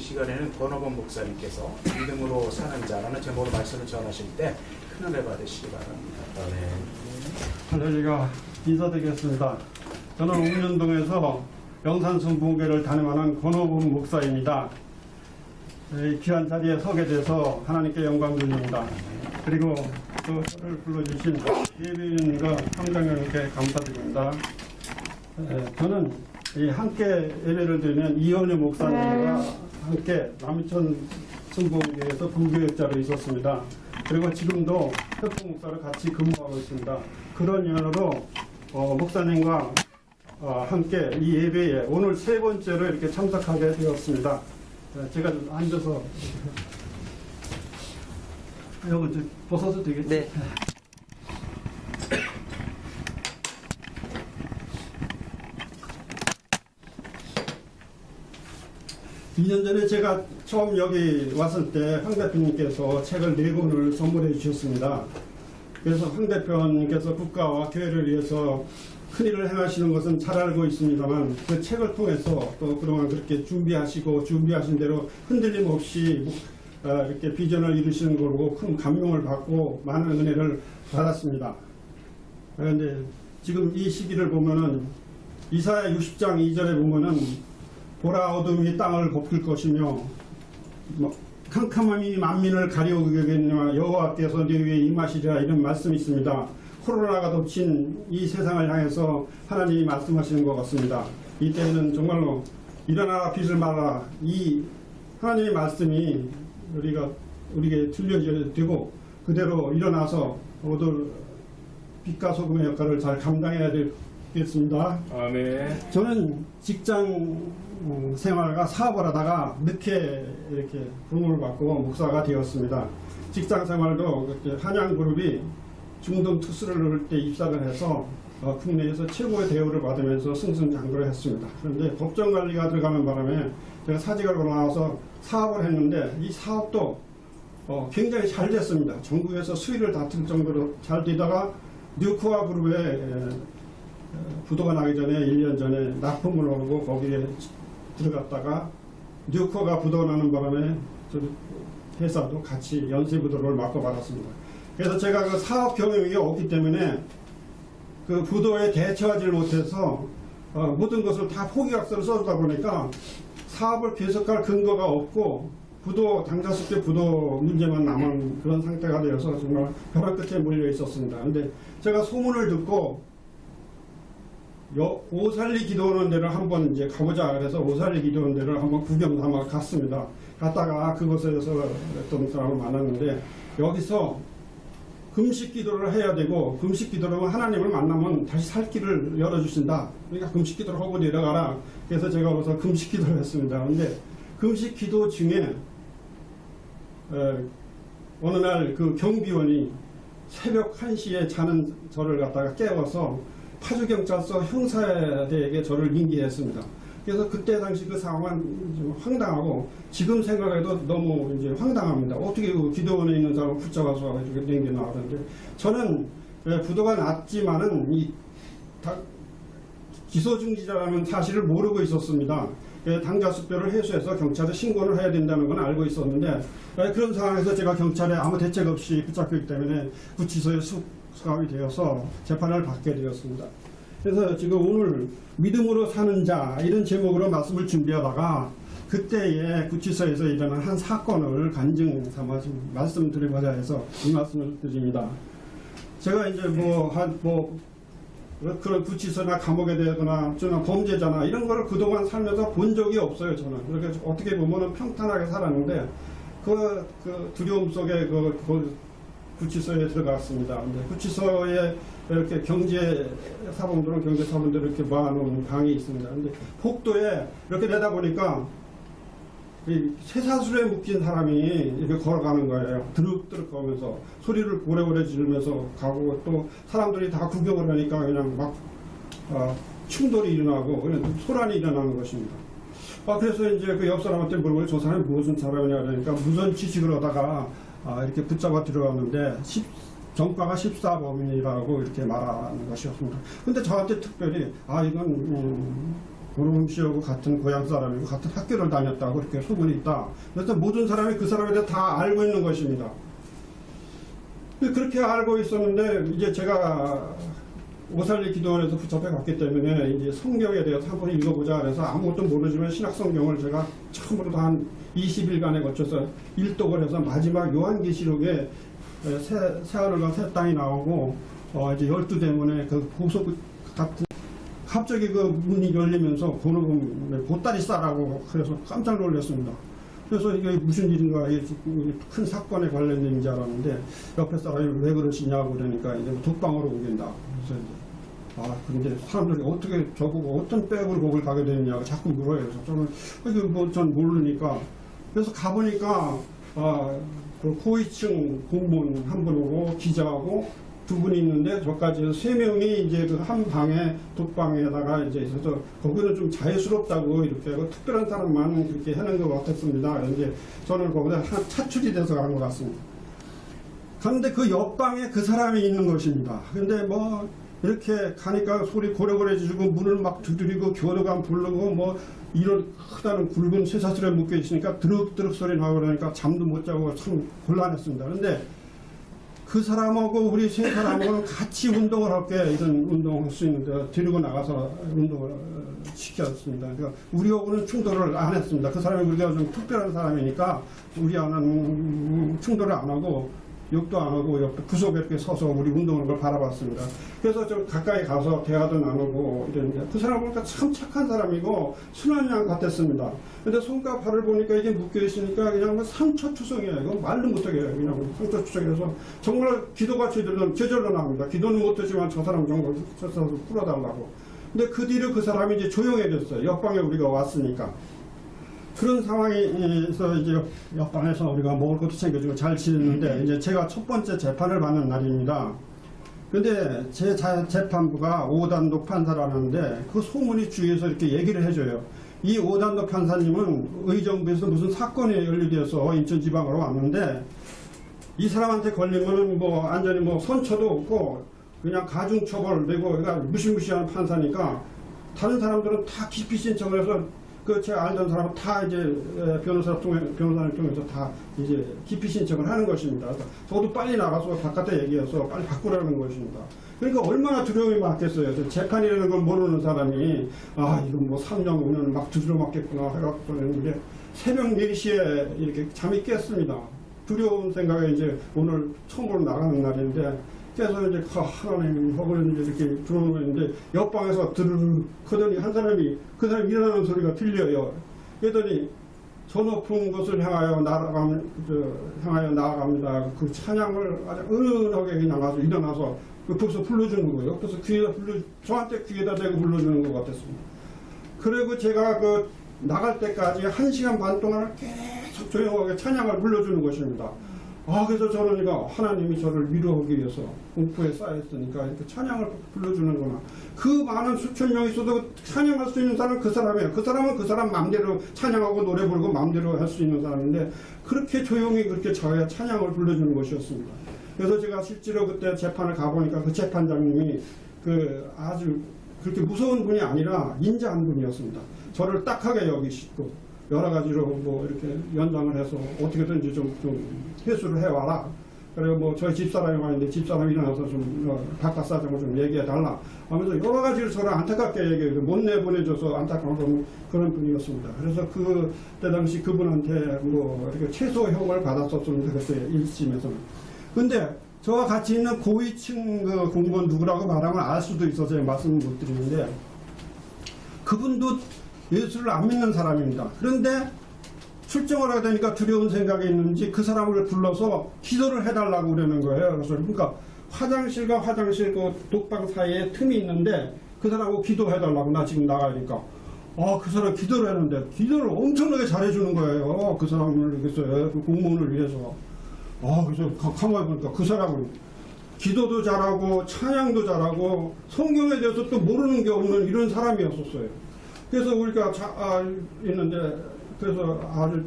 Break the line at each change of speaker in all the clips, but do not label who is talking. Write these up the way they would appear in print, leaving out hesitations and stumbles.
시간에는 권호범 목사님께서 믿음으로 사는 자라는 제목으로 말씀을 전하실 때 큰 은혜 받으시기 바랍니다.
할렐루야, 인사드리겠습니다. 저는 옥년동에서 영산순부교회를 담임하는 권호범 목사입니다. 이 귀한 자리에 서게 돼서 하나님께 영광 돌립니다. 그리고 또 저를 불러주신 예비인과 황장님께 감사드립니다. 저는 이 함께 예배를 드리는 이현우 목사님과 함께 남천 순부교회에서 부교역자로 있었습니다. 그리고 지금도 협동 목사로 같이 근무하고 있습니다. 그런 인연으로 목사님과 함께 이 예배에 오늘 세 번째로 이렇게 참석하게 되었습니다. 제가 좀 앉아서 이거 좀 벗어도 되겠죠?
네.
이 년 전에 제가 처음 여기 왔을 때 황 대표님께서 책을 4권을 선물해 주셨습니다. 그래서 황 대표님께서 국가와 교회를 위해서 큰일을 행하시는 것은 잘 알고 있습니다만 그 책을 통해서 또 그동안 그렇게 준비하신 대로 흔들림 없이 이렇게 비전을 이루시는 걸 보고 큰 감명을 받고 많은 은혜를 받았습니다. 그런데 지금 이 시기를 보면은 이사야 60장 2절에 보면은 보라 어둠이 땅을 덮을 것이며 캄캄함이 만민을 가리우겠느냐 여호와께서 네 위에 임하시리라 이런 말씀이 있습니다. 코로나가 덮친 이 세상을 향해서 하나님이 말씀하시는 것 같습니다. 이때에는 정말로 일어나라 빛을 발하라 이 하나님의 말씀이 우리에게 들려져야 되고 그대로 일어나서 모두 빛과 소금의 역할을 잘 감당해야 되겠습니다.
아멘.
저는 직장 생활과 사업을 하다가 늦게 이렇게 부름을 받고 목사가 되었습니다. 직장 생활도 한양그룹이 중동 투수를 넣을 때 입사를 해서 국내에서 최고의 대우를 받으면서 승승장구를 했습니다. 그런데 법정관리가 들어가는 바람에 제가 사직을 하고 나와서 사업을 했는데 이 사업도 굉장히 잘 됐습니다. 전국에서 수위를 다툴 정도로 잘 되다가 뉴코아 그룹에 부도가 나기 전에 1년 전에 납품을 하고 거기에 들어갔다가 뉴코가 부도가 나는 바람에 회사도 같이 연쇄부도를 맞고 말았습니다. 그래서 제가 그 사업 경험이 없기 때문에 그 부도에 대처하지 못해서 모든 것을 다 포기각서를 써주다 보니까 사업을 계속할 근거가 없고 당자숙제 부도 문제만 남은 그런 상태가 되어서 정말 벼랑 끝에 몰려 있었습니다. 근데 제가 소문을 듣고 오살리 기도하는 데를 한번 이제 가보자 그래서 오살리 기도하는 데를 한번 구경 삼아 갔습니다. 갔다가 그곳에서 어떤 사람을 만났는데 여기서 금식 기도를 해야 되고 금식 기도를 하면 하나님을 만나면 다시 살 길을 열어주신다. 그러니까 금식 기도를 하고 내려가라. 그래서 제가 거기서 금식 기도를 했습니다. 근데 금식 기도 중에 어느 날 그 경비원이 새벽 1시에 자는 저를 갖다가 깨워서 파주경찰서 형사대에게 저를 인계했습니다. 그래서 그때 당시 그 상황은 좀 황당하고 지금 생각해도 너무 이제 황당합니다. 어떻게 그 기도원에 있는 사람을 붙잡아서 이렇게 남겨놔 그러는데 저는 부도가 났지만은 기소중지자라는 사실을 모르고 있었습니다. 당자숙배를 해소해서 경찰에 신고를 해야 된다는 건 알고 있었는데 그런 상황에서 제가 경찰에 아무 대책 없이 붙잡혔기 때문에 구치소에 수감이 되어서 재판을 받게 되었습니다. 그래서 지금 오늘 믿음으로 사는 자 이런 제목으로 말씀을 준비하다가 그때에 구치소에서 일어난 한 사건을 간증 삼아 말씀드리고자 해서 이 말씀을 드립니다. 제가 이제 그런 구치소나 감옥에 되거나 저는 범죄자나 이런 거를 그동안 살면서 본 적이 없어요. 저는 그렇게 어떻게 보면은 평탄하게 살았는데 그 두려움 속에 그 구치소에 들어갔습니다. 근데 구치소에 이렇게 경제사범들을 이렇게 모아놓은 방이 있습니다. 근데 복도에 이렇게 내다보니까 쇠사슬에 묶인 사람이 이렇게 걸어가는 거예요. 드륵드륵 거면서 소리를 오래오래 지르면서 가고 또 사람들이 다 구경을 하니까 그냥 막 충돌이 일어나고 그냥 소란이 일어나는 것입니다. 그래서 이제 그 옆 사람한테 물어보고 저 사람이 무슨 사람이냐 그러니까 무슨 지식을 하다가 이렇게 붙잡아 들어갔는데 정가가 14범이라고 이렇게 말하는 것이었습니다. 근데 저한테 특별히 이건 고르범 씨하고 같은 고향 사람이고 같은 학교를 다녔다고 그렇게 소문이 있다. 그래서 모든 사람이 그 사람에 대해 다 알고 있는 것입니다. 그렇게 알고 있었는데 이제 제가 오살리 기도원에서 붙잡혀 갔기 때문에 이제 성경에 대해서 한번 읽어보자 그래서 아무것도 모르지만 신약 성경을 제가 처음으로 한 20일간에 거쳐서 일독을 해서 마지막 요한계시록에 새 하늘과 새 땅이 나오고 이제 12대문에 그 보석 같은 갑자기 그 문이 열리면서 고르범 보따리 싸라고 그래서 깜짝 놀랐습니다. 그래서 이게 무슨 일인가, 이게 큰 사건에 관련된 일인 줄 알았는데 옆에 사람이 왜 그러시냐고 그러니까 이제 독방으로 옮긴다. 그래서 이제 근데 사람들이 어떻게 저보고 어떤 백으로 거길 가게 되느냐고 자꾸 물어요. 그래서 저는 이게 뭐 전 모르니까 그래서 가보니까 그 고위층 공무원 한 분하고 기자하고 두 분이 있는데 저까지 해서 세 명이 이제 그 한 방에 독방에다가 이제 있어서 거기는 좀 자유스럽다고 이렇게 하고 특별한 사람만 그렇게 하는 것 같았습니다. 이제 저는 거기다 차출이 돼서 간 것 같습니다. 그런데 그 옆방에 그 사람이 있는 것입니다. 근데 뭐 이렇게 가니까 소리 고래고래 지르고 문을 막 두드리고 겨루감 부르고 뭐 이런 크다는 굵은 쇠사슬에 묶여 있으니까 드럭드럭 소리 나고 그러니까 잠도 못 자고 참 곤란했습니다. 근데 그 사람하고 우리 세 사람하고는 같이 운동을 할게 이런 운동을 할 수 있는데 데리고 나가서 운동을 시켰습니다. 그러니까 우리하고는 충돌을 안 했습니다. 그 사람이 우리가 좀 특별한 사람이니까 우리하고는 충돌을 안 하고 욕도 안 하고 옆에 구석에 이렇게 서서 우리 운동하는 걸 바라봤습니다. 그래서 좀 가까이 가서 대화도 나누고 이랬는데 그 사람 보니까 참 착한 사람이고 순한 양 같았습니다. 근데 손과 발을 보니까 이게 묶여 있으니까 그냥 뭐 상처투성이에요. 이거 말도 못하게 해요. 그냥 상처투성이라서 정말 기도같이 들면 제절로 나옵니다. 기도는 못하지만 저 사람 정말 풀어달라고. 근데 그 뒤로 그 사람이 이제 조용해졌어요. 옆방에 우리가 왔으니까. 그런 상황에서 이제 옆방에서 우리가 먹을 것도 챙겨주고 잘 지냈는데 이제 제가 첫 번째 재판을 받는 날입니다. 근데 제 재판부가 5단도 판사라는데 그 소문이 주위에서 이렇게 얘기를 해줘요. 이 5단도 판사님은 의정부에서 무슨 사건이 연루되어서 인천지방으로 왔는데 이 사람한테 걸리면은 뭐 완전히 뭐 선처도 없고 그냥 가중처벌 내고 그러니까 무시무시한 판사니까 다른 사람들은 다 기피 신청을 해서 그 제가 알던 사람은 다 이제 변호사를 통해서 다 이제 기피 신청을 하는 것입니다. 그래서 저도 빨리 나가서 바깥에 얘기해서 빨리 바꾸라는 것입니다. 그러니까 얼마나 두려움이 많겠어요. 재판이라는 걸 모르는 사람이 이건 뭐 3년 5년 막 두드려 맞겠구나 해갖고 그랬는데 새벽 4시에 이렇게 잠이 깼습니다. 두려운 생각에 이제 오늘 처음으로 나가는 날인데 그래서 이제 하나님 허그를 이제 이렇게 들어오는데 옆방에서 그러더니 한 사람이 그 사람 일어나는 소리가 들려요. 그러더니 저 높은 곳을 향하여 나아갑니다. 그 찬양을 아주 은은하게 그냥 아주 일어나서 벌써 불러주는 거예요. 그래서 저한테 귀에다 대고 불러주는 것 같았습니다. 그리고 제가 그 나갈 때까지 1시간 반 동안 계속 조용하게 찬양을 불러주는 것입니다. 그래서 저는 이거 하나님이 저를 위로하기 위해서 공포에 쌓였으니까 이렇게 찬양을 불러주는구나. 그 많은 수천 명 있어도 찬양할 수 있는 사람은 그 사람이에요. 그 사람은 그 사람 마음대로 찬양하고 노래 부르고 마음대로 할 수 있는 사람인데 그렇게 조용히 그렇게 저의 찬양을 불러주는 것이었습니다. 그래서 제가 실제로 그때 재판을 가보니까 그 재판장님이 아주 그렇게 무서운 분이 아니라 인자한 분이었습니다. 저를 딱하게 여기시고 여러 가지로 뭐 이렇게 연장을 해서 어떻게든지 좀 회수를 해와라. 그리고 뭐 저희 집사람이 왔는데 집사람이 일어나서 좀 바깥 사정을 좀 얘기해달라 하면서 여러 가지로 저를 안타깝게 얘기해서 못 내보내줘서 안타까운 그런 분이었습니다. 그래서 그때 당시 그분한테 뭐 이렇게 최소형을 받았었습니다. 그때 1심에서는. 근데 저와 같이 있는 고위층 그 공무원 누구라고 말하면 알 수도 있어서 말씀 못 드리는데 그분도 예수를 안 믿는 사람입니다. 그런데 출정을 하게 되니까 두려운 생각이 있는지 그 사람을 불러서 기도를 해달라고 그러는 거예요. 그래서 그러니까 화장실과 화장실 그 독방 사이에 틈이 있는데 그 사람하고 기도해달라고 나 지금 나가니까 그 사람 기도를 했는데 기도를 엄청나게 잘해주는 거예요. 그 사람을 위해서 그 공무원을 위해서. 그래서 가만히 보니까 그 사람은 기도도 잘하고 찬양도 잘하고 성경에 대해서 또 모르는 게 없는 이런 사람이었었어요. 그래서 우리가 있는데 그래서 아주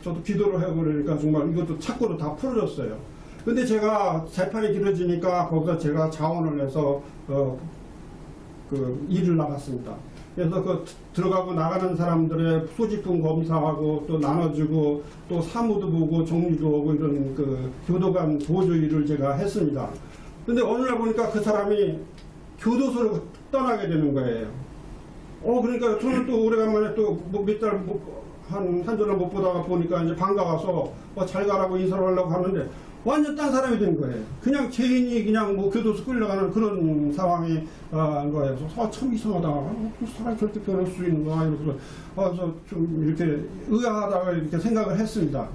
저도 기도를 해보려니까 정말 이것도 착고로 다 풀어졌어요. 근데 제가 재판이 길어지니까 거기서 제가 자원을 해서 그 일을 나갔습니다. 그래서 그 들어가고 나가는 사람들의 소지품 검사하고 또 나눠주고 또 사무도 보고 정리도 하고 이런 그 교도관 보조 일을 제가 했습니다. 근데 어느 날 보니까 그 사람이 교도소로 떠나게 되는 거예요. 그러니까 저는 또 오래간만에 또 몇 달 한 전을 못 보다가 보니까 이제 반가워서 잘 가라고 인사를 하려고 하는데 완전 딴 사람이 된 거예요. 그냥 죄인이 그냥 뭐 교도소 끌려가는 그런 상황이 거예요. 그래서 참 이상하다. 그 사람이 저렇게 변할 수 있는가 이러면서 그래서 좀 이렇게 의아하다고 이렇게 생각을 했습니다.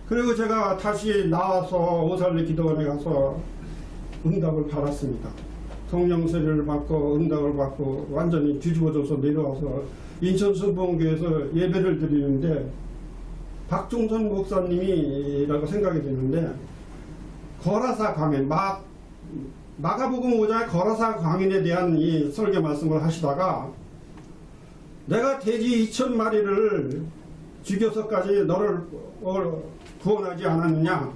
그리고 제가 다시 나와서 오살리 기도원에 가서 응답을 받았습니다. 성령세를 받고 응답을 받고 완전히 뒤집어져서 내려와서 인천 순복음교회에서 예배를 드리는데 박종선 목사님이라고 생각이 드는데 거라사 광인 마가복음 5장의 거라사 광인에 대한 이 설교 말씀을 하시다가 내가 돼지 2,000마리를 죽여서까지 너를 구원하지 않았느냐.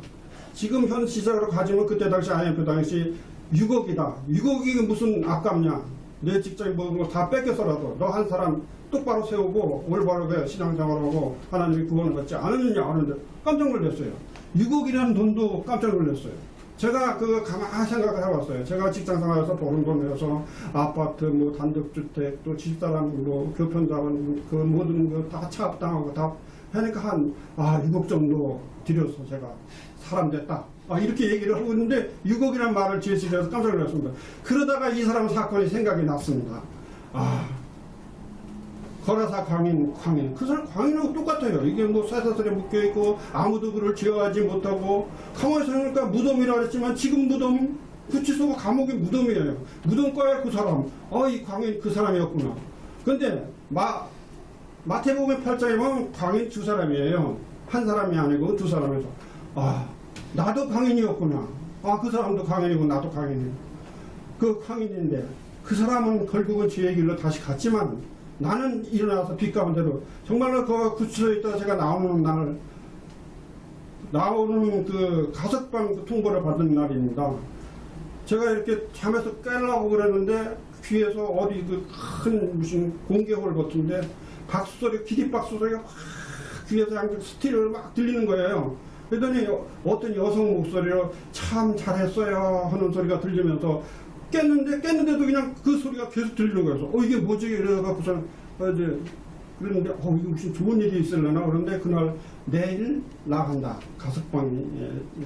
지금 현 시세로 가지면 그때 당시 IMF 당시 6억이다. 6억이 무슨 아깝냐. 내 직장에 뭐 다 뺏겨서라도 너 한 사람 똑바로 세우고 올바르게 신앙생활하고 하나님의 구원을 받지 않았느냐 하는데 깜짝 놀랐어요. 6억이라는 돈도 깜짝 놀랐어요. 제가 가만히 생각을 해봤어요. 제가 직장생활에서 버는 돈 내서 아파트, 뭐 단독주택, 또 집사람, 뭐 교편자원, 그 모든 거 다 차압당하고 다 하니까 6억 정도 들여서 제가 사람 됐다. 이렇게 얘기를 하고 있는데 6억이라는 말을 제시해서 깜짝 놀랐습니다. 그러다가 이 사람 사건이 생각이 났습니다. 거라사 광인. 그 사람 광인하고 똑같아요. 이게 뭐 쇠사슬에 묶여있고 아무도 그를 제어하지 못하고 가만히 생각하니까 무덤이라 그랬지만 지금 무덤 구치소가 감옥이 무덤이에요. 무덤가에 그 사람 이 광인 그 사람이었구나. 근데 마태복음 8장에 보면 광인 두 사람이에요. 한 사람이 아니고 두 사람에서 나도 광인이었구나. 그 사람도 광인이고 나도 광인이고 그 광인인데 그 사람은 결국은 죄의 길로 다시 갔지만 나는 일어나서 빛 가운데로 정말로 그 구치소에 있다가 제가 나오는 그 가석방 통보를 받은 날입니다. 제가 이렇게 잠에서 깨려고 그랬는데 귀에서 어디 큰 무슨 공개홀 같은데 박수 소리, 기립박수 소리가 막 귀에서 양쪽 스틸을 막 들리는 거예요. 그랬더니 어떤 여성 목소리로 참 잘했어요 하는 소리가 들리면서 깼는데도 그냥 그 소리가 계속 들리는 거예요. 이게 뭐지? 이래갖고서 이제 그랬는데 이게 무슨 좋은 일이 있으려나 그런데 그날 내일 나간다 가석방에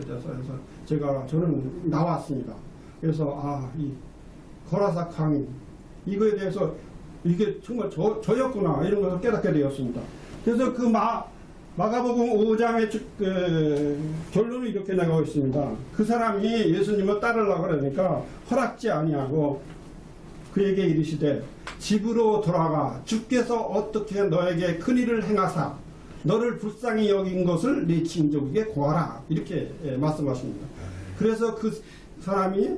대해서 해서 저는 나왔습니다. 그래서 이 거라사 광인 이거에 대해서 이게 정말 저였구나 이런 것을 깨닫게 되었습니다. 그래서 그 마가복음 5장의 결론이 이렇게 나가고 있습니다. 그 사람이 예수님을 따르려고 그러니까 허락지 아니하고 그에게 이르시되 집으로 돌아가 주께서 어떻게 너에게 큰일을 행하사 너를 불쌍히 여긴 것을 네 친족에게 고하라 이렇게 말씀하십니다. 그래서 그 사람이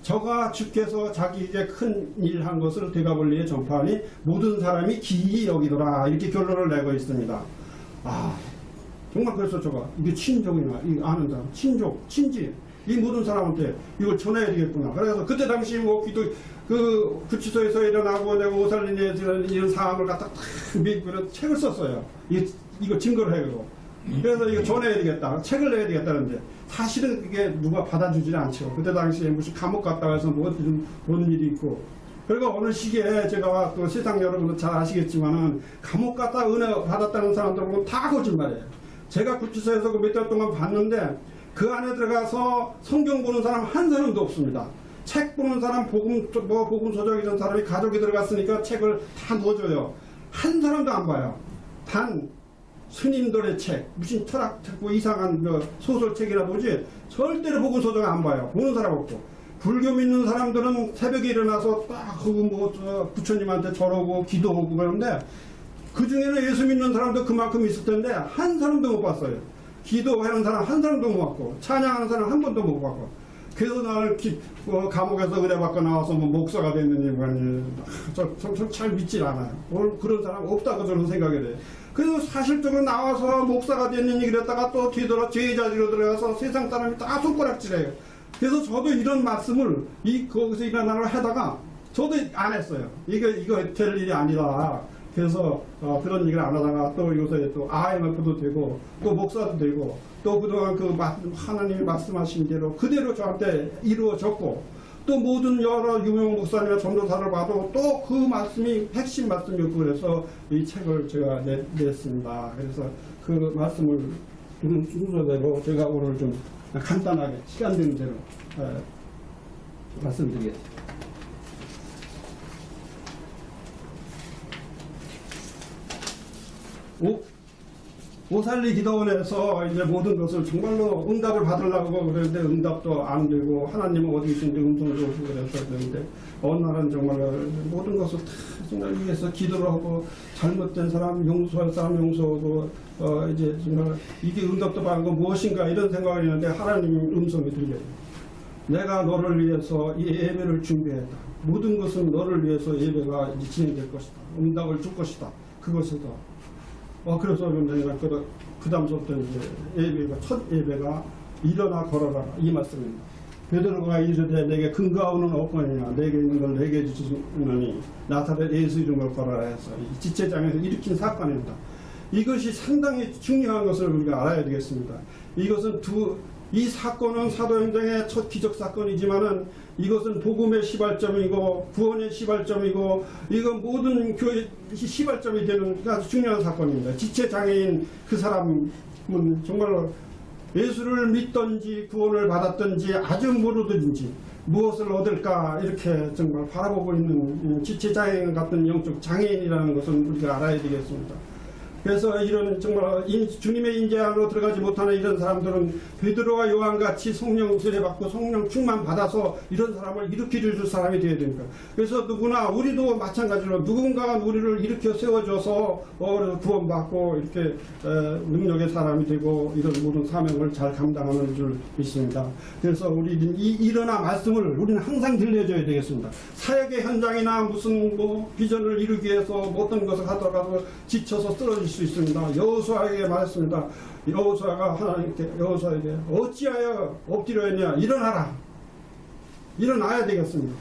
저가 주께서 자기에게 큰 일 한 것을 대가벌리에 전파하니 모든 사람이 기이 여기더라 이렇게 결론을 내고 있습니다. 정말 그래서 이게 친족이나 이 아는 사람 친지 이 모든 사람한테 이걸 전해야 되겠구나. 그래서 그때 당시 뭐 그 구치소에서 일어나고 내가 오살리에 이런 상황을 갖다 그런 책을 썼어요. 이거 증거를 해요. 그래서 이거 전해야 되겠다. 책을 내야 되겠다는데 사실은 그게 누가 받아주지 않죠. 그때 당시에 무슨 감옥 갔다 와서 뭔 일이 있고 그리고 어느 시기에 제가 또 세상 여러분도 잘 아시겠지만은 감옥 갔다 은혜 받았다는 사람들은 다 거짓말이에요. 제가 구치소에서 몇 달 동안 봤는데 그 안에 들어가서 성경 보는 사람 한 사람도 없습니다. 책 보는 사람 복음 서적 이런 사람이 가족이 들어갔으니까 책을 다 넣어줘요. 한 사람도 안 봐요. 단 스님들의 책 무슨 철학책 뭐 이상한 소설책이라 보지 절대로 복음 서적 안 봐요. 보는 사람 없고 불교 믿는 사람들은 새벽에 일어나서 딱 부처님한테 절하고 기도하고 그러는데 그 중에는 예수 믿는 사람도 그만큼 있을 텐데 한 사람도 못 봤어요. 기도하는 사람 한 사람도 못 봤고 찬양하는 사람 한 번도 못 봤고 그래서 나를 감옥에서 은혜 받고 나와서 뭐 목사가 됐는지 잘 믿질 않아요. 그런 사람 없다고 저는 생각이 돼요. 그래서 사실적으로 나와서 목사가 됐느니 그랬다가 또 뒤돌아 제자리로 들어가서 세상 사람이 다 손가락질해요. 그래서 저도 이런 말씀을 거기서 일어나려 하다가 저도 안 했어요. 이거 될 일이 아니라. 그래서 그런 얘기를 안 하다가 또 요새 또 IMF도 되고 또 목사도 되고 또 그동안 그 하나님이 말씀하신 대로 그대로 저한테 이루어졌고 또 모든 여러 유명 목사님과 전도사를 봐도 또 그 말씀이 핵심 말씀이었고 그래서 이 책을 제가 냈습니다. 그래서 그 말씀을 순서대로 제가 오늘 좀 간단하게 시간 되는 대로 말씀드리겠습니다. 오살리 기도원에서 이제 모든 것을 정말로 응답을 받으려고 그랬는데 응답도 안 되고 하나님은 어디 계신지 음성도 오고 그래서 그랬는데 어느 날은 정말 모든 것을 다 정말 위해서 기도를 하고 잘못된 사람 용서할 사람 용서하고 이제 정말 이게 응답도 받고 무엇인가 이런 생각을 했는데 하나님 음성이 들려요. 내가 너를 위해서 이 예배를 준비했다. 모든 것은 너를 위해서 예배가 이제 진행될 것이다. 응답을 줄 것이다. 그것이다. 그래서 내가 그 다음부터 이제 예배가, 첫 예배가 일어나 걸어라. 이 말씀입니다. 베드로가 이르되 내게 근거가 없거니와 내게 있는 걸 내게 주시노니 나사렛 예수 이름을 걸어라 해서 이 지체장에서 일으킨 사건입니다. 이것이 상당히 중요한 것을 우리가 알아야 되겠습니다. 이것은 이 사건은 사도행전의 첫 기적 사건이지만은 이것은 복음의 시발점이고 구원의 시발점이고 이건 모든 교회의 시발점이 되는 아주 중요한 사건입니다. 지체장애인 그 사람은 정말로 예수를 믿든지 구원을 받았든지 아주 모르든지 무엇을 얻을까 이렇게 정말 바라보고 있는 지체장애인 같은 영적 장애인이라는 것을 우리가 알아야 되겠습니다. 그래서 이런 정말 주님의 인재 안으로 들어가지 못하는 이런 사람들은 베드로와 요한같이 성령 세례받고 성령 충만 받아서 이런 사람을 일으켜줄 사람이 되어야 됩니다. 그래서 누구나 우리도 마찬가지로 누군가가 우리를 일으켜 세워줘서 구원받고 이렇게 능력의 사람이 되고 이런 모든 사명을 잘 감당하는 줄 믿습니다. 그래서 우리는 이 일어나 말씀을 우리는 항상 들려줘야 되겠습니다. 사역의 현장이나 무슨 비전을 이루기 위해서 어떤 것을 하다가 지쳐서 쓰러질 수 있습니다. 여호수아에게 말했습니다. 여호수아가 하나님께 여호수아에게 어찌하여 엎드려있냐 일어나라. 일어나야 되겠습니다.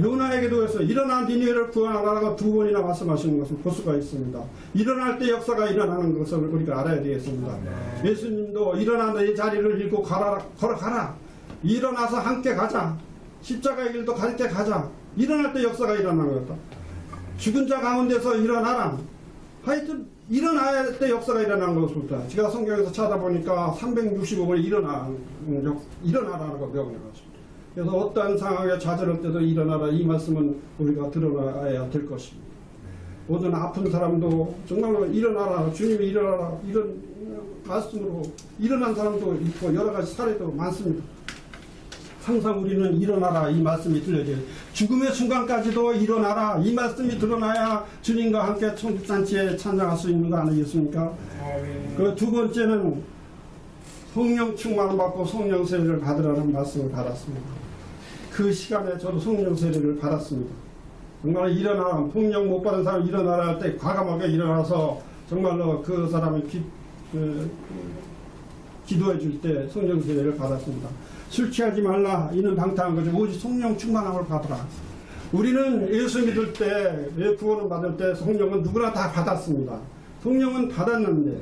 요나에게도 해서 일어나 니네를 구원하라고 2번이나 말씀하시는 것을 볼 수가 있습니다. 일어날 때 역사가 일어나는 것을 우리가 알아야 되겠습니다. 예수님도 일어나 내 자리를 잃고 걸어가라. 일어나서 함께 가자. 십자가의 길도 함께 가자. 일어날 때 역사가 일어나는 거다. 죽은 자 가운데서 일어나라. 하여튼 일어나야 때 역사가 일어나는 것입니다. 제가 성경에서 찾아보니까 365번에 일어나라는 거 명령을 하십니다. 그래서 어떠한 상황에 좌절할 때도 일어나라 이 말씀은 우리가 드러나야 될 것입니다. 모든 아픈 사람도 정말로 일어나라 주님이 일어나라 이런 말씀으로 일어난 사람도 있고 여러 가지 사례도 많습니다. 항상 우리는 일어나라 이 말씀이 들려져요. 죽음의 순간까지도 일어나라 이 말씀이 드러나야 주님과 함께 천국잔치에 찬양할 수 있는 거 아니겠습니까? 그 두 번째는 성령 충만을 받고 성령 세례를 받으라는 말씀을 받았습니다. 그 시간에 저도 성령 세례를 받았습니다. 정말 일어나라 성령 못 받은 사람 일어나라 할 때 과감하게 일어나서 정말로 그 사람이 기도해 줄 때 성령 세례를 받았습니다. 술 취하지 말라 이는 방탕한 거죠. 오직 성령 충만함을 받으라. 우리는 예수 믿을 때 구원을 받을 때 성령은 누구나 다 받았습니다. 성령은 받았는데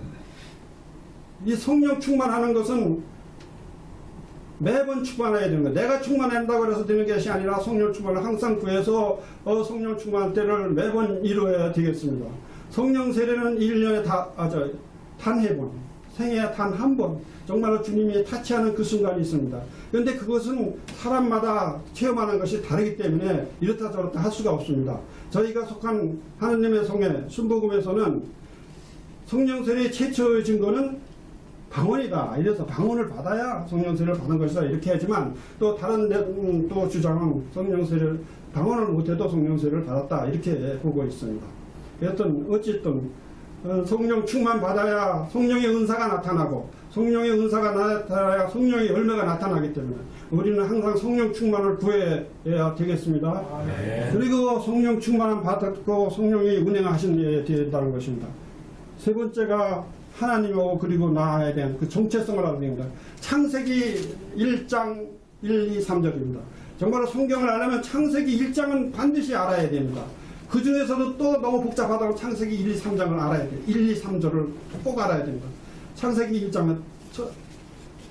이 성령 충만하는 것은 매번 충만해야 되는 거예요. 내가 충만한다고 해서 되는 것이 아니라 성령 충만을 항상 구해서 성령 충만 때를 매번 이루어야 되겠습니다. 성령 세례는 1년에 단 해번 생애에 단 한 번 정말로 주님이 타치하는 그 순간이 있습니다. 그런데 그것은 사람마다 체험하는 것이 다르기 때문에 이렇다 저렇다 할 수가 없습니다. 저희가 속한 하느님의 성회 순복음에서는 성령세례의 최초의 증거는 방언이다. 이래서 방언을 받아야 성령세례를 받는 것이다. 이렇게 하지만 또 다른 또 주장은 성령세례를 방언을 못해도 성령세례를 받았다. 이렇게 보고 있습니다. 어쨌든 성령 충만 받아야 성령의 은사가 나타나고 성령의 은사가 나타나야 성령의 열매가 나타나기 때문에 우리는 항상 성령 충만을 구해야 되겠습니다. 그리고 성령 충만을 받았고 성령이 운행하시는 된다는 것입니다. 세 번째가 하나님하고 그리고 나아야 되는 그 정체성을 알아야 됩니다. 창세기 1장 1, 2, 3절입니다. 정말로 성경을 알려면 창세기 1장은 반드시 알아야 됩니다. 그 중에서도 또 너무 복잡하다고 창세기 1, 2, 3장을 알아야 돼요. 1, 2, 3절을 꼭 알아야 됩니다. 창세기 1장은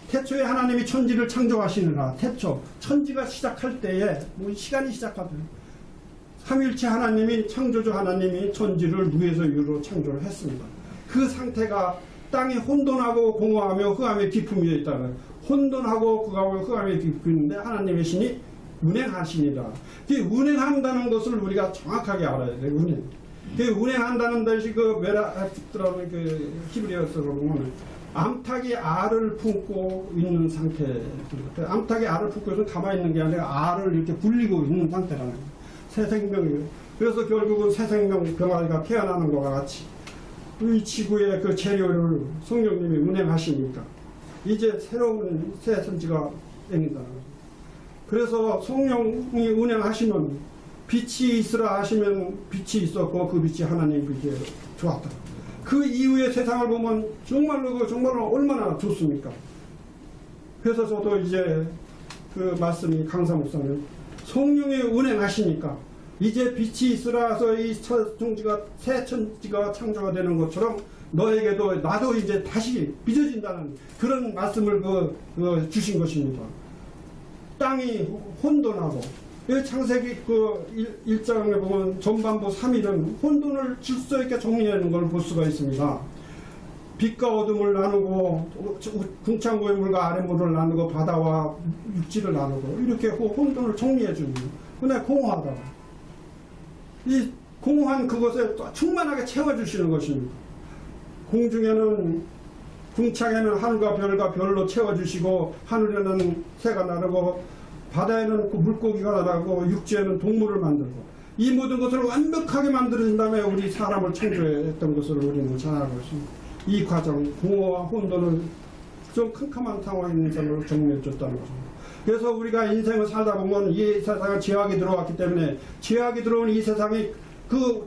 태초에 하나님이 천지를 창조하시느라, 태초 천지가 시작할 때에 시간이 시작하더니 삼일체 하나님이, 창조주 하나님이 천지를 무에서 유로 창조를 했습니다. 그 상태가 땅이 혼돈하고 공허하며 흑암의 깊음이 있다는, 혼돈하고 흑암의 깊음인데 하나님의 신이 운행하시니라. 운행한다는 것을 우리가 정확하게 알아야 돼요. 운행한다는 것이 그 메라트라는 그 히브리어서로 보면 암탉이 알을 품고 있는 상태. 암탉이 알을 품고 있어서 가만히 있는 게 아니라 알을 이렇게 굴리고 있는 상태라는 거예요. 새 생명이에요. 그래서 결국은 새 생명 병아리가 태어나는 것과 같이 이 지구의 그 재료를 성령님이 운행하시니까 이제 새로운 새 선지가 생긴다는 거죠. 그래서 성령이 운행하시면 빛이 있으라 하시면 빛이 있었고 그 빛이 하나님의 빛에 좋았다. 그 이후의 세상을 보면 정말로 얼마나 좋습니까? 그래서 저도 이제 그 말씀이 강사 목사님, 성령이 운행하시니까 이제 빛이 있으라서 이 새 천지가 창조가 되는 것처럼 너에게도 나도 이제 다시 빚어진다는 그런 말씀을 주신 것입니다. 땅이 혼돈하고, 창세기 1장에 보면 전반부 3일은 혼돈을 질서 있게 정리하는 걸 볼 수가 있습니다. 빛과 어둠을 나누고, 궁창고의 물과 아랫물을 나누고, 바다와 육지를 나누고, 이렇게 혼돈을 정리해 주는 거예요. 근데 공허하다. 이 공허한 그것에 충만하게 채워주시는 것입니다. 공중에는, 궁창에는 하늘과 별로 채워주시고, 하늘에는 새가 나르고, 바다에는 그 물고기가 나르고, 육지에는 동물을 만들고, 이 모든 것을 완벽하게 만들어진 다음에 우리 사람을 창조했던 것을 우리는 잘 알고 있습니다. 이 과정, 공허와 혼돈을 좀 캄캄한 상황에 있는 사람으로 정리해 줬다는 것입니다. 그래서 우리가 인생을 살다 보면 이 세상에 죄악이 들어왔기 때문에 죄악이 들어온 이 세상이 그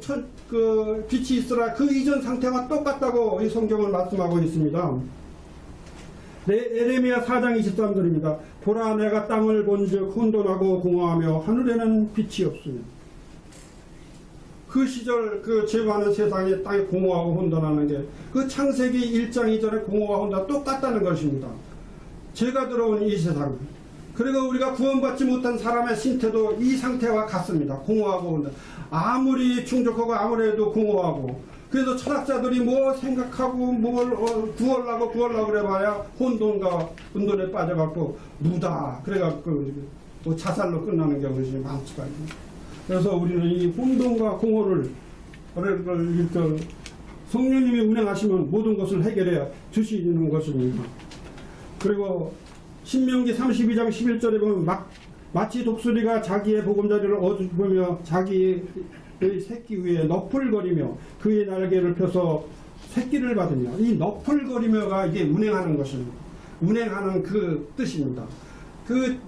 빛이 있으라 그 이전 상태와 똑같다고 이 성경을 말씀하고 있습니다. 에레미야 4장 23절입니다. 보라 내가 땅을 본즉 혼돈하고 공허하며 하늘에는 빛이 없으며. 그 시절 그 죄 많은 세상에 땅이 공허하고 혼돈하는 게 그 창세기 1장 이전에 공허와 혼돈 똑같다는 것입니다. 죄가 들어온 이 세상, 그리고 우리가 구원받지 못한 사람의 신태도 이 상태와 같습니다. 공허하고 혼돈. 아무리 충족하고 아무리 해도 공허하고. 그래서 철학자들이 뭐 생각하고 뭘 구하려고 그래봐야 혼돈과 혼돈에 빠져갖고 무다 그래갖고 뭐 자살로 끝나는 경우가 많지가 않습니다. 그래서 우리는 이 혼돈과 공허를 성령님이 운행하시면 모든 것을 해결해 주시는 것입니다. 그리고 신명기 32장 11절에 보면 마치 독수리가 자기의 보금자리를 얻으며 자기의 새끼 위에 너풀거리며 그의 날개를 펴서 새끼를 받으며, 이 너풀거리며가 이게 운행하는 것입니다. 운행하는 그 뜻입니다. 그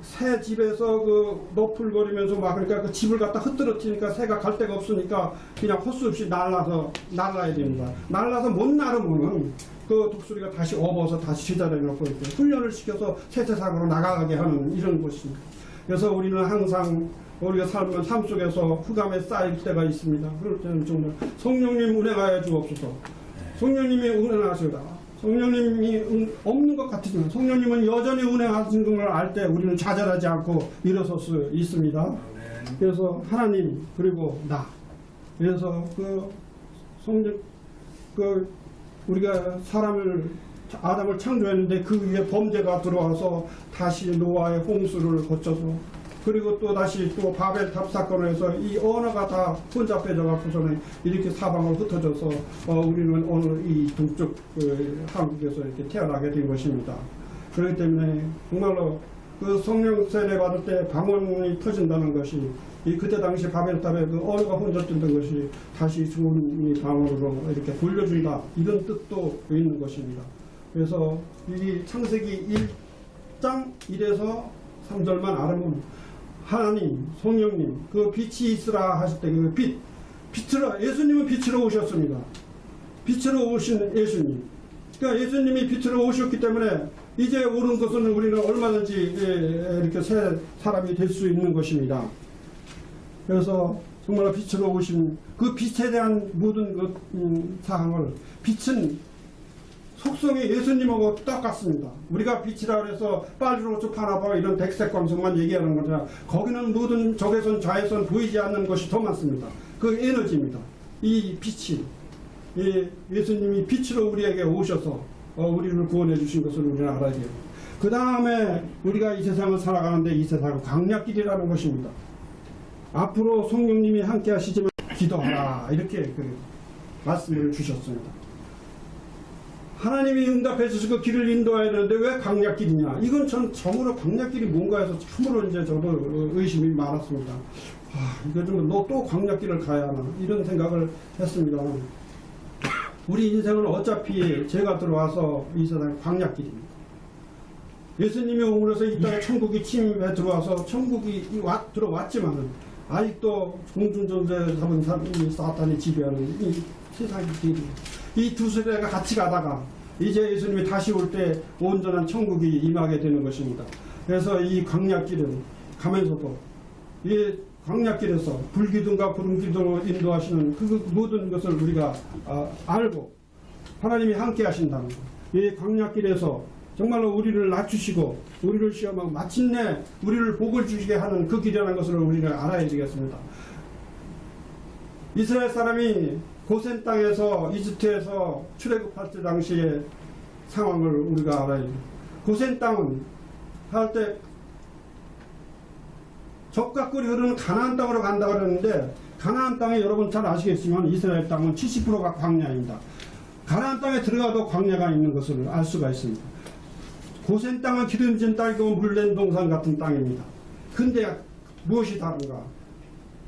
새 집에서 그 너풀거리면서 그러니까 그 집을 갖다 흩어뜨리니까 새가 갈 데가 없으니까 그냥 헛수 없이 날라야 됩니다. 날라서 못 날으면은 그 독수리가 다시 업어서 다시 제자리에 놓고 이렇게 훈련을 시켜서 새 세상으로 나가게 하는 이런 것입니다. 그래서 우리는 항상 우리가 삶 속에서 흑암에 쌓일 때가 있습니다. 그럴 때는 정말 성령님 운행하여 주옵소서. 성령님이 운행하시다. 성령님이 없는 것 같지만 성령님은 여전히 운행하시는 걸 알 때 우리는 좌절하지 않고 일어설 수 있습니다. 그래서 하나님 그리고 나. 그래서 우리가 아담을 창조했는데 그 위에 범죄가 들어와서 다시 노아의 홍수를 거쳐서 그리고 또 다시 또 바벨 탑 사건에서 이 언어가 다 혼잡해져 갖고서는 이렇게 사방을 흩어져서 우리는 오늘 이 동쪽 한국에서 이렇게 태어나게 된 것입니다. 그렇기 때문에 정말로 그 성령 세례 받을 때 방언이 터진다는 것이 그때 당시 바벨 탑에 그 언어가 혼잡됐던 것이 다시 좋은 방언으로 이렇게 돌려준다, 이런 뜻도 있는 것입니다. 그래서 이 창세기 1장 1에서 3절만 알아보면 하나님, 성령님, 그 빛이 있으라 하실 때 그 빛으로, 예수님은 빛으로 오셨습니다. 빛으로 오신 예수님. 그러니까 예수님이 빛으로 오셨기 때문에 이제 옳은 것은 우리는 얼마든지 이렇게 새 사람이 될 수 있는 것입니다. 그래서 정말 빛으로 오신 그 빛에 대한 모든 사항을, 빛은 속성이 예수님하고 똑같습니다. 우리가 빛이라 그래서 빨주노초 파나바 이런 백색 광선만 얘기하는 거잖아. 거기는 모든 적외선 좌외선 보이지 않는 것이 더 많습니다. 그 에너지입니다. 이 빛이, 예수님이 빛으로 우리에게 오셔서 우리를 구원해 주신 것을 우리는 알아야 돼요. 그 다음에 우리가 이 세상을 살아가는데 이 세상은 광야길이라는 것입니다. 앞으로 성령님이 함께 하시지만 기도하라, 이렇게 그 말씀을 주셨습니다. 하나님이 응답해 주시고 길을 인도해야 되는데 왜 광야길이냐? 이건 전 정으로 광야길이 뭔가 해서 참으로 이제 저도 의심이 많았습니다. 이거 좀 너 또 광야길을 가야 하나? 이런 생각을 했습니다. 우리 인생은 어차피 죄가 들어와서 이 세상 광야길입니다. 예수님이 오므로서 이 땅에 천국이 침입해 들어와서 천국이 들어왔지만은 아직도 공중전세 잡은 사탄이 지배하는 이 세상의 길이, 이 두 세대가 같이 가다가 이제 예수님이 다시 올 때 온전한 천국이 임하게 되는 것입니다. 그래서 이 광야길은 가면서도 이 광야길에서 불기둥과 구름기둥으로 인도하시는 그 모든 것을 우리가 알고 하나님이 함께 하신다는 것. 이 광야길에서 정말로 우리를 낮추시고 우리를 시험하고 마침내 우리를 복을 주시게 하는 그 길이라는 것을 우리가 알아야 되겠습니다. 이스라엘 사람이 고센 땅에서 이집트에서 출애굽할 때 당시의 상황을 우리가 알아야 돼요. 고센 땅은 할 때 적과 꿀이 흐르는 가나안 땅으로 간다 그랬는데, 가나안 땅에 여러분 잘 아시겠지만 이스라엘 땅은 70%가 광야입니다. 가나안 땅에 들어가도 광야가 있는 것을 알 수가 있습니다. 고센 땅은 기름진 땅이고 물낸 동산 같은 땅입니다. 근데 무엇이 다른가?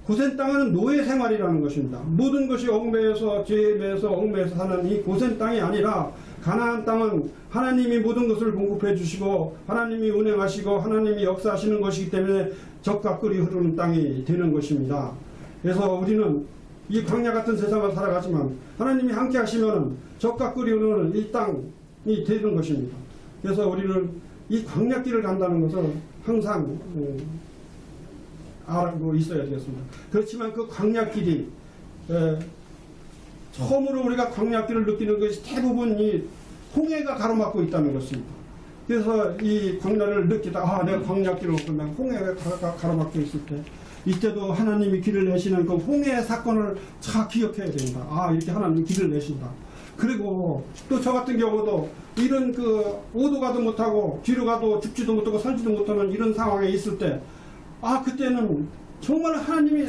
고센 땅은 노예 생활이라는 것입니다. 모든 것이 얽매여서 죄에 매여서 얽매여서 사는 이 고센 땅이 아니라 가나안 땅은 하나님이 모든 것을 공급해 주시고 하나님이 운행하시고 하나님이 역사하시는 것이기 때문에 적과 꿀이 흐르는 땅이 되는 것입니다. 그래서 우리는 이 광야 같은 세상을 살아가지만 하나님이 함께 하시면 적과 꿀이 흐르는 이 땅이 되는 것입니다. 그래서 우리는 이 광야길을 간다는 것을 항상 알고 있어야 되겠습니다. 그렇지만 그 광야길이 처음으로 우리가 광야길을 느끼는 것이 대부분 이 홍해가 가로막고 있다는 것입니다. 그래서 이 광야를 느끼다 내가 광야길을 오면 홍해가 가로막혀 있을 때 이때도 하나님이 길을 내시는 그 홍해 사건을 잘 기억해야 됩니다. 이렇게 하나님이 길을 내신다. 그리고 또 저 같은 경우도 이런 그 오도 가도 못하고 뒤로 가도 죽지도 못하고 살지도 못하는 이런 상황에 있을 때 그때는 정말 하나님이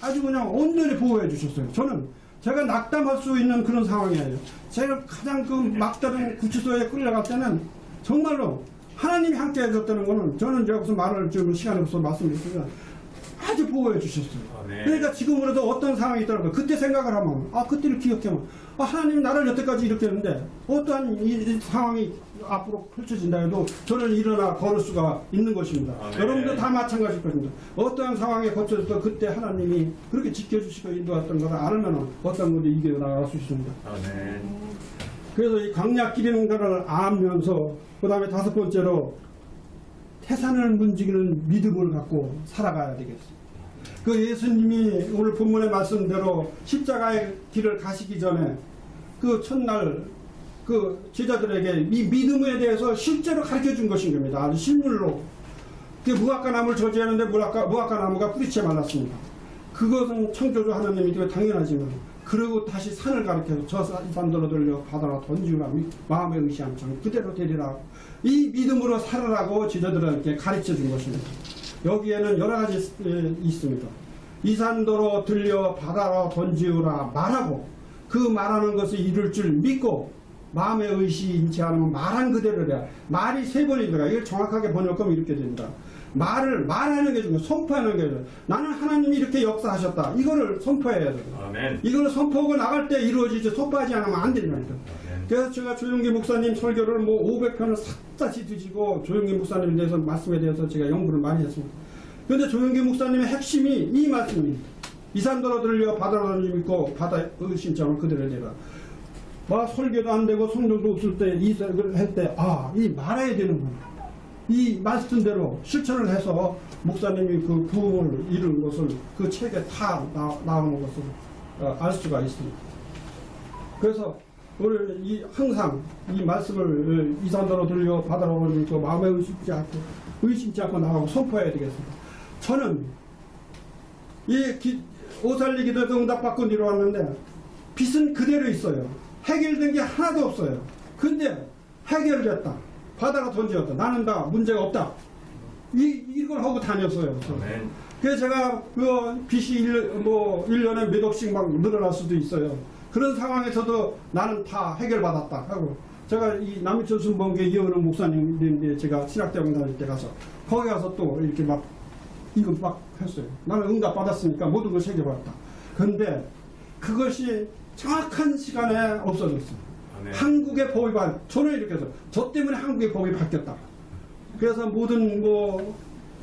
아주 그냥 온전히 보호해 주셨어요. 저는 제가 낙담할 수 있는 그런 상황이에요. 제가 가장 그 막다른 구치소에 끌려갈 때는 정말로 하나님이 함께 해줬다는 거는 저는 여기서 말을 좀 시간이 없어서 말씀드리지만 아주 보호해 주셨어요.
네.
그러니까 지금으로도 어떤 상황이 있더라고요. 그때 생각을 하면 그때를 기억하면 하나님이 나를 여태까지 이렇게 했는데 어떠한 이 상황이 앞으로 펼쳐진다 해도 저는 일어나 걸을 수가 있는 것입니다.
네.
여러분도 다 마찬가지일 것입니다. 어떠한 상황에 거쳐서 그때 하나님이 그렇게 지켜주시고 인도했던 것을 알면 어떤 분이 이겨나갈 수 있습니다.
네.
그래서 이 광야길이라는 것을 알면서 그 다음에 다섯 번째로 태산을 문지기는 믿음을 갖고 살아가야 되겠습니다. 그 예수님이 오늘 본문의 말씀대로 십자가의 길을 가시기 전에 그 첫날 그 제자들에게 이 믿음에 대해서 실제로 가르쳐 준 것인 겁니다. 아주 실물로. 그 무화과 나무를 저지하는데 무화과 나무가 뿌리채 말랐습니다. 그것은 창조주 하나님이 되게 당연하지만 그리고 다시 산을 가리켜서 저 산들로 들려 바다로 던지라 마음의 의시함 참 그대로 되리라. 이 믿음으로 살아라고 제자들에게 가르쳐 준 것입니다. 여기에는 여러 가지 있습니다. 이 산도로 들려 바다로 던지우라 말하고 그 말하는 것을 이룰 줄 믿고 마음의 의시 인치 않으면 말한 그대로 해야. 말이 세 번이더라. 이걸 정확하게 번역하면 이렇게 됩니다. 말하는 게 중요해요. 선포하는 게 중요해요. 나는 하나님이 이렇게 역사하셨다. 이거를 선포해야 돼요.
아멘.
이걸 선포하고 나갈 때 이루어지지 선포하지 않으면 안 된다니까. 그래서 제가 조용기 목사님 설교를 500편을 샅샅이 뒤지고 조용기 목사님에 대해서 말씀에 대해서 제가 연구를 많이 했습니다. 그런데 조용기 목사님의 핵심이 이 말씀입니다. 이 산도로 들려 바다로 던짐 있고 바다의 신청을 그대로 내라. 설교도 안 되고 성령도 없을 때 이걸 할 때 이 말해야 되는구나. 이 말씀대로 실천을 해서 목사님이 그 부흥을 이룬 것을 그 책에 다 나오는 것을 알 수가 있습니다. 그래서 오늘 항상 이 말씀을 이산도로 들려 받아오니까 마음에 의심치 않고 나가고 선포해야 되겠습니다. 저는 오살리 기도에서 응답받고 내려왔는데 빚은 그대로 있어요. 해결된 게 하나도 없어요. 근데 해결됐다. 바다가 던지었다. 나는 다 문제가 없다. 이걸 하고 다녔어요. 그래서 제가 그 빚이 1년에 몇 억씩 막 늘어날 수도 있어요. 그런 상황에서도 나는 다 해결받았다 하고, 제가 이 남이천 순번교회 이현우 목사님인데 제가 신학대학원 다닐 때 가서 거기 가서 또 이렇게 막 이거 막 했어요. 나는 응답 받았으니까 모든 것을 해결받았다. 그런데 그것이 정확한 시간에 없어졌어요. 한국의 법이 저는 이렇게 해서 저 때문에 한국의 법이 바뀌었다. 그래서 모든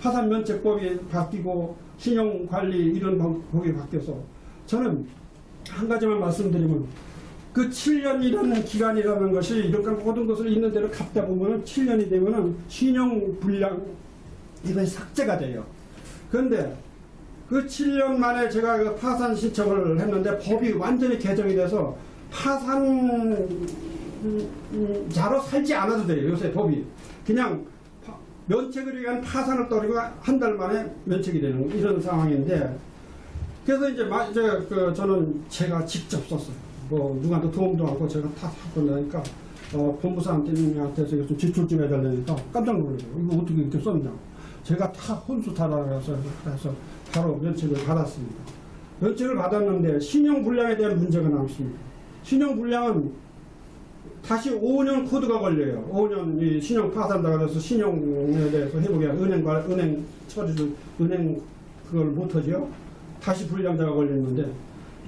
파산면책법이 바뀌고 신용관리 이런 법이 바뀌어서 저는 한 가지만 말씀드리면 그 7년이라는 기간이라는 것이 이렇게 모든 것을 있는 대로 갚다 보면 7년이 되면은 신용불량 이것이 삭제가 돼요. 그런데 그 7년 만에 제가 그 파산 신청을 했는데 법이 완전히 개정이 돼서 파산자로 살지 않아도 돼요. 요새 법이. 그냥 면책을 위한 파산을 떨이고 한 달 만에 면책이 되는 이런 상황인데, 그래서 이제 저는 제가 직접 썼어요. 누구한테 도움도 않고 제가 다 하고 나니까 본부장한테서 좀 제출 좀 해달라니까 깜짝 놀랐어요. 이거 어떻게 이렇게 썼냐. 제가 다 혼수 타라서 해서 바로 면책을 받았습니다. 면책을 받았는데 신용불량에 대한 문제가 남습니다. 신용불량은 다시 5년 코드가 걸려요. 5년 이 신용 파산자가 돼서 신용에 대해서 회복해야 은행 처리를, 은행 그걸 못하죠. 다시 불량자가 걸리는데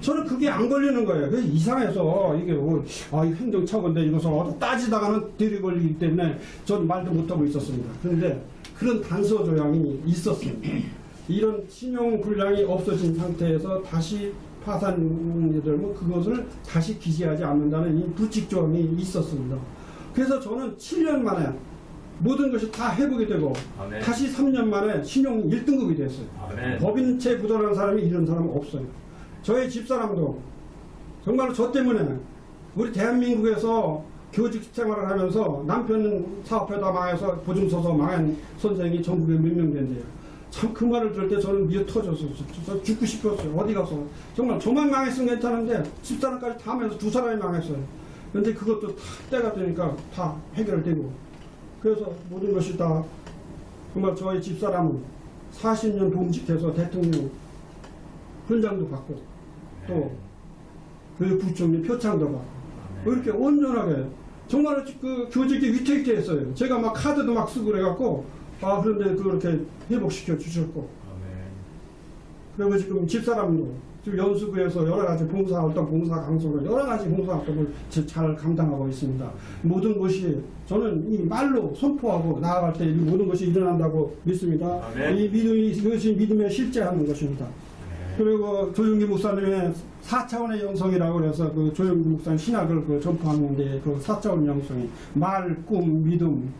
저는 그게 안 걸리는 거예요. 그래서 이상해서 이게 이 행정처건데 이것을 따지다가는 들이 걸리기 때문에 전 말도 못하고 있었습니다. 그런데 그런 단서 조항이 있었습니다. 이런 신용 불량이 없어진 상태에서 다시 파산이 되면 그것을 다시 기재하지 않는다는 이 부칙 조항이 있었습니다. 그래서 저는 7년 만에 모든 것이 다 회복이 되고 다시 3년 만에 신용 1등급이 됐어요. 법인채 부도라는 사람이 이런 사람은 없어요. 저희 집사람도 정말로 저 때문에 우리 대한민국에서 교직 생활을 하면서 남편 사업하다 망해서 보증 서서 망한 선생이 전국에 몇 명 된대요. 참 그 말을 들을 때 저는 미어 터졌어요. 저 죽고 싶었어요. 어디 가서. 정말 저만 망했으면 괜찮은데 집사람까지 다 하면서 2사람이 망했어요. 근데 그것도 다 때가 되니까 다 해결되고, 그래서 모든 것이 다 정말 저희 집사람은 40년 봉직해서 대통령 훈장도 받고 또 부총리 표창도 받고 이렇게 온전하게 정말 그 교직이 위태위태했어요. 제가 막 카드도 막 쓰고 그래갖고 그런데 그렇게 회복시켜 주셨고, 그리고 지금 집사람도 지금 연수구에서 여러 가지 봉사활동, 봉사강소를 여러 가지 봉사활동을 잘 감당하고 있습니다. 모든 것이 저는 이 말로 선포하고 나아갈 때 이 모든 것이 일어난다고 믿습니다. 이 믿음이, 이것이 믿음에 실제하는 것입니다. 그리고 조용기 목사님의 4차원의 영성이라고 해서 그 조용기 목사님 신학을 전파하는데 그 4차원 영성이 말, 꿈, 믿음,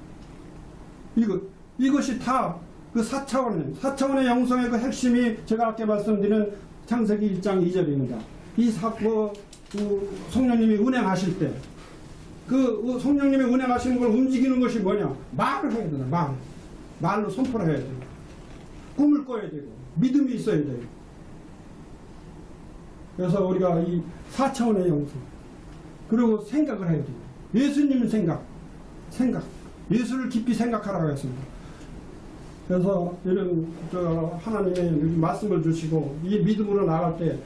이것이 다 그 4차원의 영성의 그 핵심이 제가 아까 말씀드린 창세기 1장 2절입니다. 성령님이 운행하실 때, 그 성령님이 운행하시는 걸 움직이는 것이 뭐냐? 말을 해야 된다. 말로 선포를 해야 된다. 꿈을 꿔야 되고, 믿음이 있어야 돼요. 그래서 우리가 이 4차원의 영성, 그리고 생각을 해야 돼요. 예수님의 생각. 예수를 깊이 생각하라고 했습니다. 그래서 이런 하나님의 말씀을 주시고 이 믿음으로 나갈 때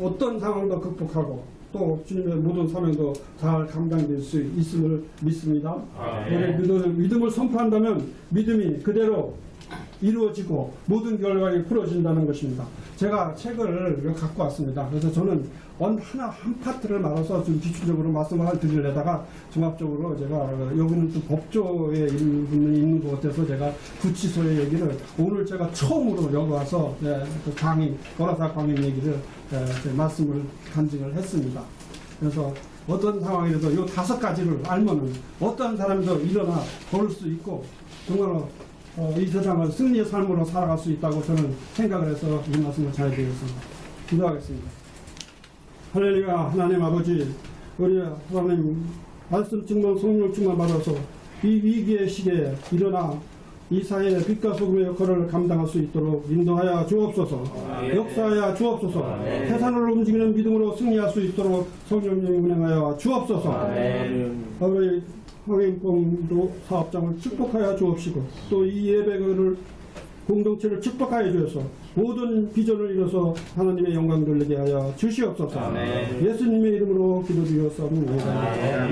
어떤 상황도 극복하고 또 주님의 모든 사명도 잘 감당될 수 있음을 믿습니다. 믿음을 선포한다면 믿음이 그대로 이루어지고 모든 결과가 풀어진다는 것입니다. 제가 책을 갖고 왔습니다. 그래서 저는 한 파트를 말아서 좀 기초적으로 말씀을 드리려다가 종합적으로 제가 여기는 또 법조에 있는 것 같아서 제가 구치소의 얘기를 오늘 제가 처음으로 여기 와서 그 강의, 권하사 강의 얘기를 말씀을 간증을 했습니다. 그래서 어떤 상황이라도 요 5가지를 알면은 어떤 사람도 일어나 볼 수 있고 정말로 이 세상을 승리의 삶으로 살아갈 수 있다고 저는 생각을 해서 이 말씀을 전해드리겠습니다. 기도하겠습니다. 할렐루야. 하나님 아버지, 우리 하나님 말씀 충만 성령 충만 받아서 이 위기의 시기에 일어나 이 사회의 빛과 소금의 역할을 감당할 수 있도록 인도하여 주옵소서. 역사하여 주옵소서. 태산을 움직이는 믿음으로 승리할 수 있도록 성령님 운행하여 주옵소서. 우리 황인봉도 사업장을 축복하여 주옵시고 또 이 예배를 공동체를 축복하여 주셔서 모든 비전을 이뤄서 하나님의 영광 돌리게 하여 주시옵소서. 예수님의 이름으로 기도드렸사옵나이다.